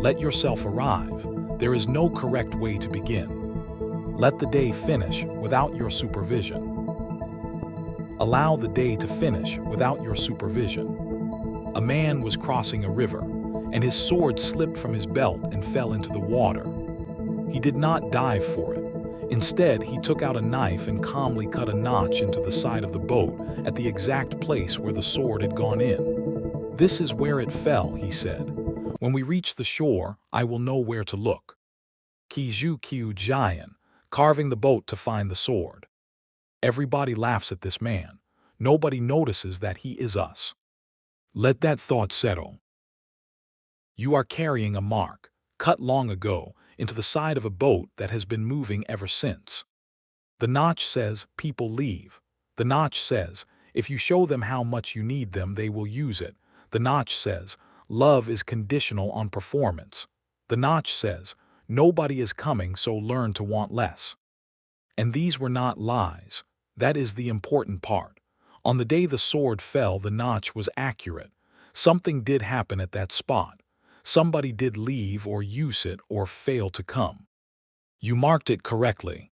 Let yourself arrive. There is no correct way to begin. Let the day finish without your supervision. Allow the day to finish without your supervision. A man was crossing a river, and his sword slipped from his belt and fell into the water. He did not dive for it. Instead, he took out a knife and calmly cut a notch into the side of the boat at the exact place where the sword had gone in. "This is where it fell," he said. "When we reach the shore, I will know where to look." Kiju Kyu Jian, carving the boat to find the sword. Everybody laughs at this man. Nobody notices that he is us. Let that thought settle. You are carrying a mark, cut long ago, into the side of a boat that has been moving ever since. The notch says, "People leave." The notch says, "If you show them how much you need them, they will use it." The notch says, "Love is conditional on performance." The notch says, "Nobody is coming, so learn to want less." And these were not lies. That is the important part. On the day the sword fell, the notch was accurate. Something did happen at that spot. Somebody did leave or use it or fail to come. You marked it correctly.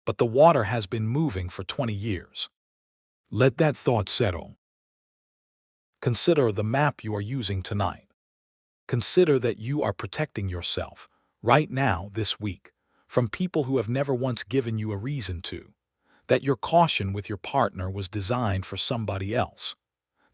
But the water has been moving for 20 years. Let that thought settle. Consider the map you are using tonight. Consider that you are protecting yourself, right now, this week, from people who have never once given you a reason to. That your caution with your partner was designed for somebody else.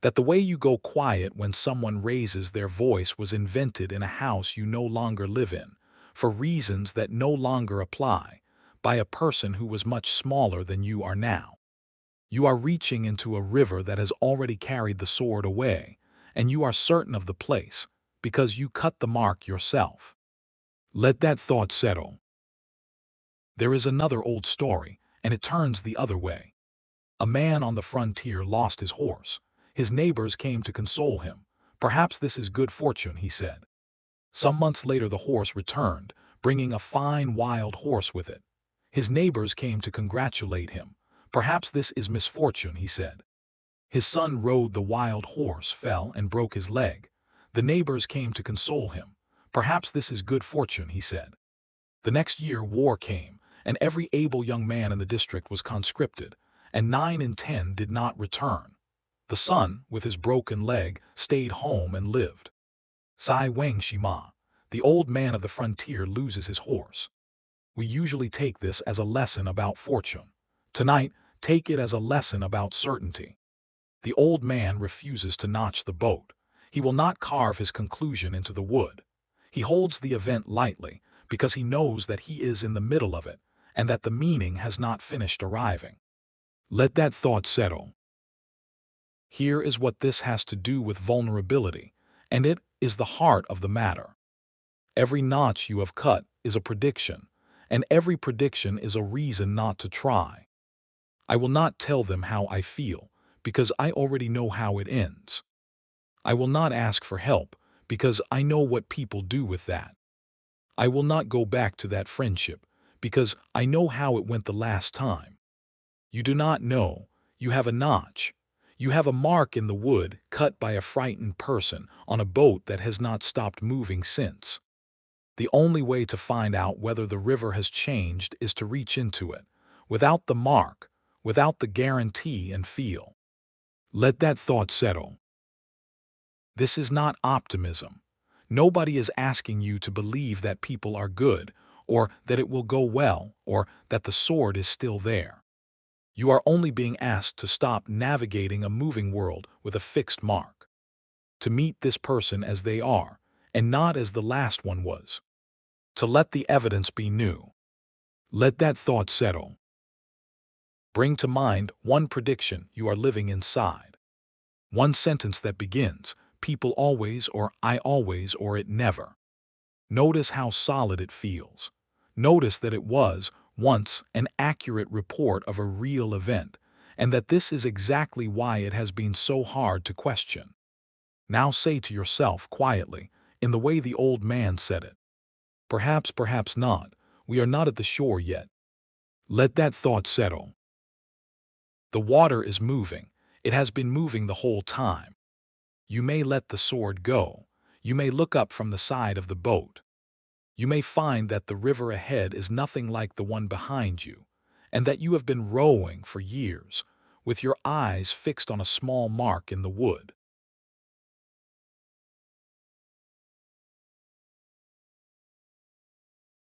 That the way you go quiet when someone raises their voice was invented in a house you no longer live in, for reasons that no longer apply, by a person who was much smaller than you are now. You are reaching into a river that has already carried the sword away, and you are certain of the place, because you cut the mark yourself. Let that thought settle. There is another old story, and it turns the other way. A man on the frontier lost his horse. His neighbors came to console him. "Perhaps this is good fortune," he said. Some months later the horse returned, bringing a fine wild horse with it. His neighbors came to congratulate him. "Perhaps this is misfortune," he said. His son rode the wild horse, fell, and broke his leg. The neighbors came to console him. "Perhaps this is good fortune," he said. The next year war came, and every able young man in the district was conscripted, and 9 in 10 did not return. The son, with his broken leg, stayed home and lived. Sai Wang Shima, the old man of the frontier, loses his horse. We usually take this as a lesson about fortune. Tonight, take it as a lesson about certainty. The old man refuses to notch the boat. He will not carve his conclusion into the wood. He holds the event lightly, because he knows that he is in the middle of it, and that the meaning has not finished arriving. Let that thought settle. Here is what this has to do with vulnerability, and it is the heart of the matter. Every notch you have cut is a prediction, and every prediction is a reason not to try. I will not tell them how I feel, because I already know how it ends. I will not ask for help, because I know what people do with that. I will not go back to that friendship, because I know how it went the last time. You do not know. You have a notch. You have a mark in the wood cut by a frightened person on a boat that has not stopped moving since. The only way to find out whether the river has changed is to reach into it, without the mark, without the guarantee, and feel. Let that thought settle. This is not optimism. Nobody is asking you to believe that people are good, or that it will go well, or that the sword is still there. You are only being asked to stop navigating a moving world with a fixed mark. To meet this person as they are, and not as the last one was. To let the evidence be new. Let that thought settle. Bring to mind one prediction you are living inside. One sentence that begins, "People always," or "I always," or "It never." Notice how solid it feels. Notice that it was, once, an accurate report of a real event, and that this is exactly why it has been so hard to question. Now say to yourself quietly, in the way the old man said it, "Perhaps, perhaps not. We are not at the shore yet." Let that thought settle. The water is moving. It has been moving the whole time. You may let the sword go. You may look up from the side of the boat. You may find that the river ahead is nothing like the one behind you, and that you have been rowing for years, with your eyes fixed on a small mark in the wood.